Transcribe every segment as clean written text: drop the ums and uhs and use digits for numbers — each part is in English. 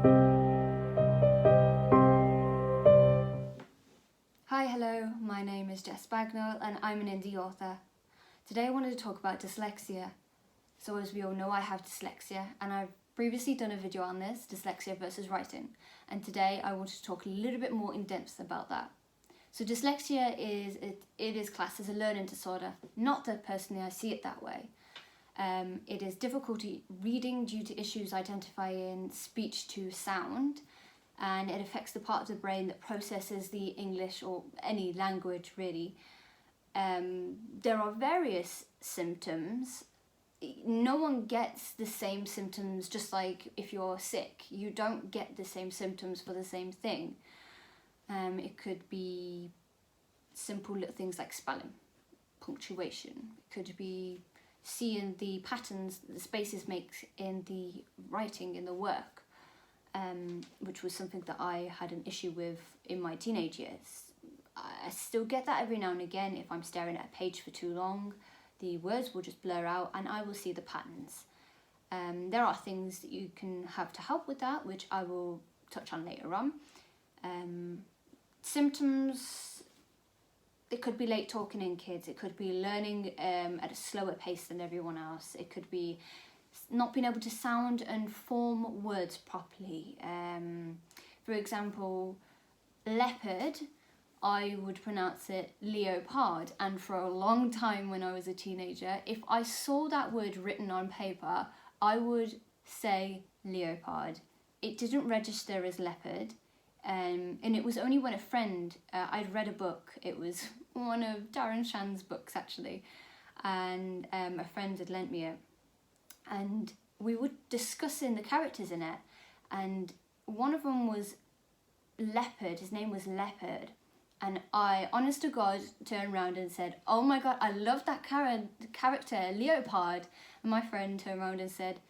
Hi, hello, my name is Jess Bagnall and I'm an indie author. Today I wanted to talk about dyslexia. So as we all know, I have dyslexia and I've previously done a video on this, Dyslexia Vs Writing, and today I want to talk a little bit more in depth about that. So dyslexia is classed as a learning disorder, not that personally I see it that way. It is difficulty reading due to issues identifying speech to sound, and it affects the part of the brain that processes the English or any language really. There are various symptoms. No one gets the same symptoms, just like if you're sick. You don't get the same symptoms for the same thing. It could be simple little things like spelling, punctuation. It could be seeing the patterns that the spaces make in the writing, in the work. Which was something that I had an issue with in my teenage years. I still get that every now and again. If I'm staring at a page for too long, the words will just blur out and I will see the patterns. There are things that you can have to help with that, which I will touch on later on. Symptoms, it could be late talking in kids, it could be learning at a slower pace than everyone else, it could be not being able to sound and form words properly. For example, leopard, I would pronounce it Leopard, and for a long time when I was a teenager, if I saw that word written on paper, I would say leopard. It didn't register as leopard, and it was only when a friend, I'd read a book, it was one of Darren Shan's books actually, and a friend had lent me it. And we were discussing the characters in it, and one of them was Leopard, his name was Leopard, and I, honest to God, turned around and said, "Oh my God, I love that character, Leopard." And my friend turned around and said,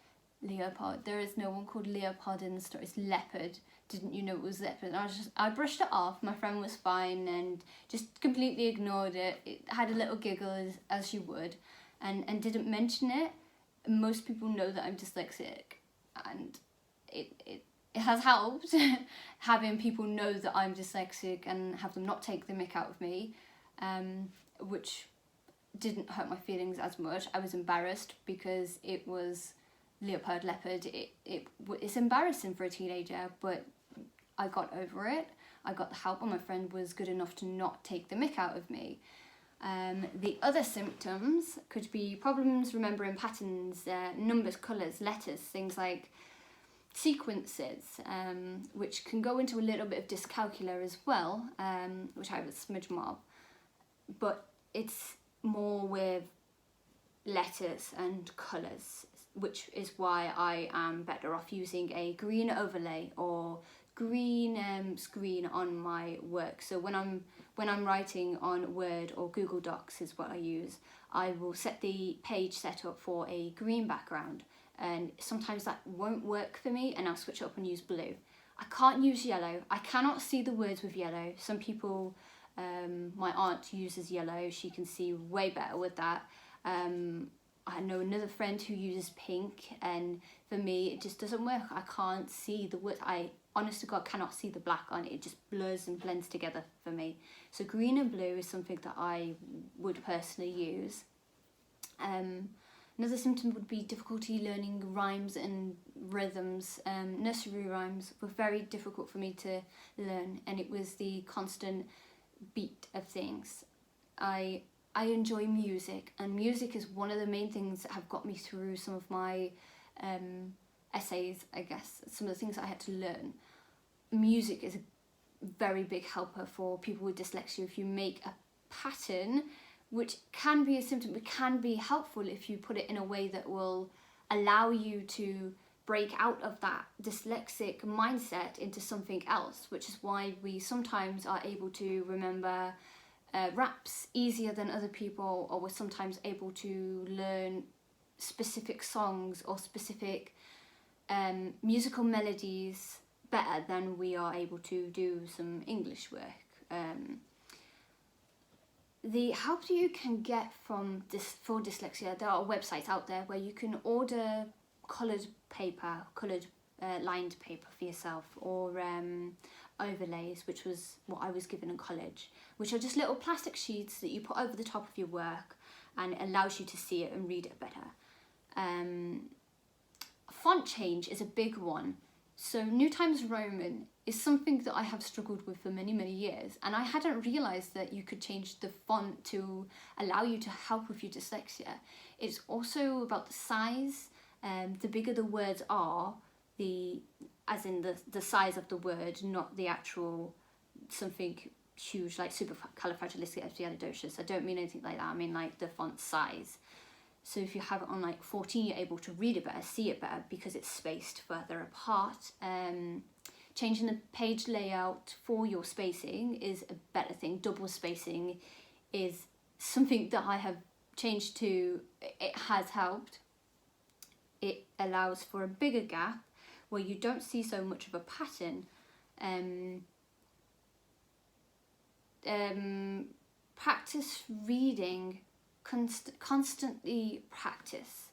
"Leopard, there is no one called Leopard in the story, it's Leopard. Didn't you know it was Leopard?" And I brushed it off, my friend was fine and just completely ignored it. It had a little giggle as you would, and didn't mention it. Most people know that I'm dyslexic, and it has helped having people know that I'm dyslexic and have them not take the mick out of me, which didn't hurt my feelings as much. I was embarrassed because it was leopard. It's embarrassing for a teenager, but I got over it. I got the help, and my friend was good enough to not take the mick out of me. The other symptoms could be problems remembering patterns, numbers, colours, letters, things like sequences, which can go into a little bit of dyscalculia as well, which I have a smidge more of, but it's more with letters and colours, which is why I am better off using a green overlay or green screen on my work. So when I'm writing on Word or Google Docs is what I use, I will set the page set up for a green background, and sometimes that won't work for me and I'll switch up and use blue. I can't use yellow. I cannot see the words with yellow. Some people, my aunt uses yellow, she can see way better with that. I know another friend who uses pink, and for me it just doesn't work. I can't see the words. I honest to God cannot see the black on it. It just blurs and blends together for me. So green and blue is something that I would personally use. Another symptom would be difficulty learning rhymes and rhythms. Nursery rhymes were very difficult for me to learn, and it was the constant beat of things. I enjoy music, and music is one of the main things that have got me through some of my essays, I guess, some of the things I had to learn. Music is a very big helper for people with dyslexia. If you make a pattern, which can be a symptom, it can be helpful if you put it in a way that will allow you to break out of that dyslexic mindset into something else, which is why we sometimes are able to remember raps easier than other people, or we're sometimes able to learn specific songs or specific musical melodies better than we are able to do some English work. The help that you can get for dyslexia, there are websites out there where you can order coloured paper, coloured lined paper for yourself, or overlays, which was what I was given in college, which are just little plastic sheets that you put over the top of your work, and it allows you to see it and read it better. Font change is a big one. So New Times Roman is something that I have struggled with for many, many years, and I hadn't realised that you could change the font to allow you to help with your dyslexia. It's also about the size. The bigger the words are, as in the size of the word, not the actual something huge like supercalifragilisticexpialidocious. I don't mean anything like that. I mean like the font size. So if you have it on like 14, you're able to read it better, see it better, because it's spaced further apart. Changing the page layout for your spacing is a better thing. Double spacing is something that I have changed to. It has helped. It allows for a bigger gap where you don't see so much of a pattern. Practice reading, constantly practice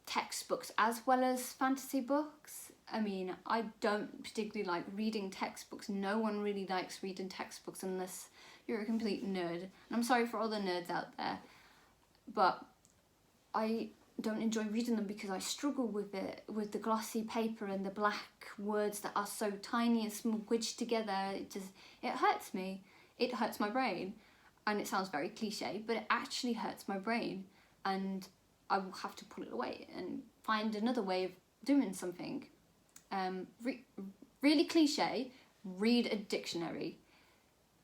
textbooks as well as fantasy books. I mean, I don't particularly like reading textbooks. No one really likes reading textbooks unless you're a complete nerd. And I'm sorry for all the nerds out there, but I don't enjoy reading them because I struggle with it, with the glossy paper and the black words that are so tiny and squished together. It hurts me. It hurts my brain. And it sounds very cliche, but it actually hurts my brain, and I will have to put it away and find another way of doing something. Really cliche, read a dictionary.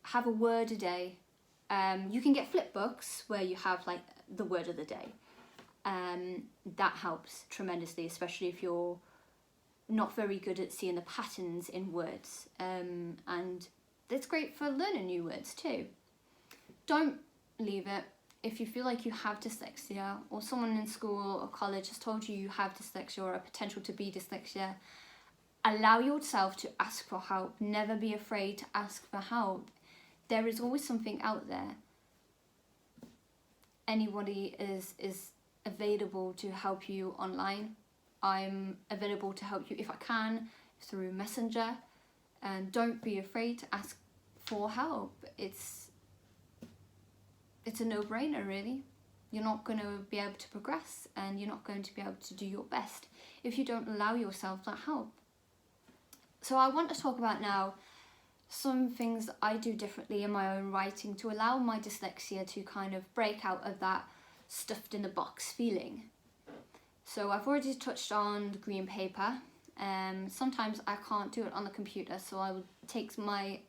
Have a word a day. You can get flip books where you have like the word of the day. That helps tremendously, especially if you're not very good at seeing the patterns in words. And it's great for learning new words too. Don't leave it. If you feel like you have dyslexia, or someone in school or college has told you have dyslexia or a potential to be dyslexia, allow yourself to ask for help. Never be afraid to ask for help. There is always something out there. Anybody is available to help you online. I'm available to help you if I can through Messenger, and don't be afraid to ask for help. It's a no-brainer, really. You're not going to be able to progress, and you're not going to be able to do your best if you don't allow yourself that help. So I want to talk about now some things I do differently in my own writing to allow my dyslexia to kind of break out of that stuffed in a box feeling. So I've already touched on the green paper. Sometimes I can't do it on the computer, so I will take my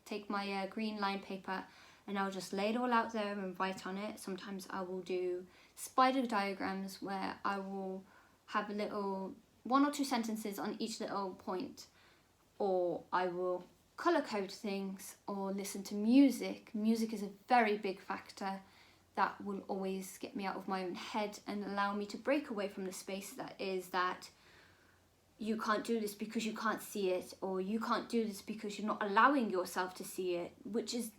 green lined paper and I'll just lay it all out there and write on it. Sometimes I will do spider diagrams where I will have a little 1 or 2 sentences on each little point, or I will colour code things or listen to music. Music is a very big factor that will always get me out of my own head and allow me to break away from the space that is that you can't do this because you can't see it, or you can't do this because you're not allowing yourself to see it, which is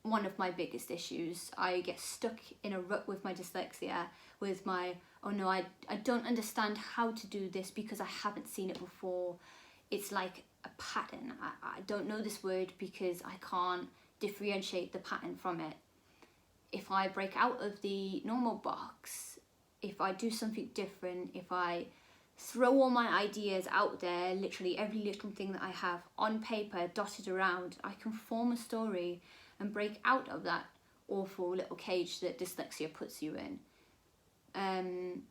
one of my biggest issues. I get stuck in a rut with my dyslexia, with my, oh no, I don't understand how to do this because I haven't seen it before. It's like a pattern. I don't know this word because I can't differentiate the pattern from it. If I break out of the normal box, if I do something different, if I throw all my ideas out there, literally every little thing that I have on paper dotted around, I can form a story and break out of that awful little cage that dyslexia puts you in.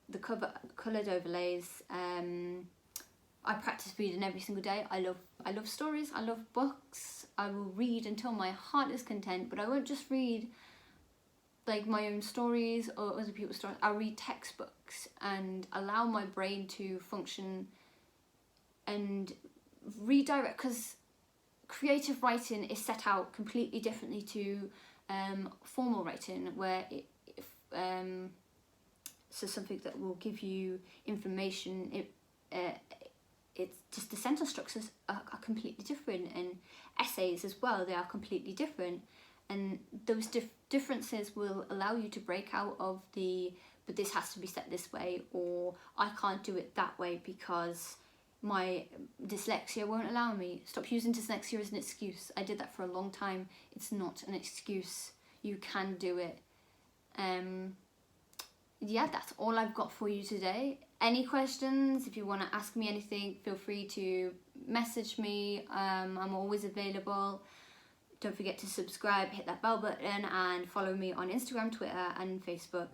The coloured overlays, I practice reading every single day. I love stories, I love books. I will read until my heart is content, but I won't just read like my own stories or other people's stories. I'll read textbooks and allow my brain to function and redirect, because creative writing is set out completely differently to formal writing, where so something that will give you information. It's just the sentence structures are completely different, and essays as well, they are completely different, and those differences will allow you to break out of but this has to be set this way, or I can't do it that way because my dyslexia won't allow me. Stop using dyslexia as an excuse. I did that for a long time. It's not an excuse. You can do it. Yeah, that's all I've got for you today. Any questions? If you want to ask me anything, feel free to message me. I'm always available. Don't forget to subscribe, hit that bell button, and follow me on Instagram, Twitter, and Facebook.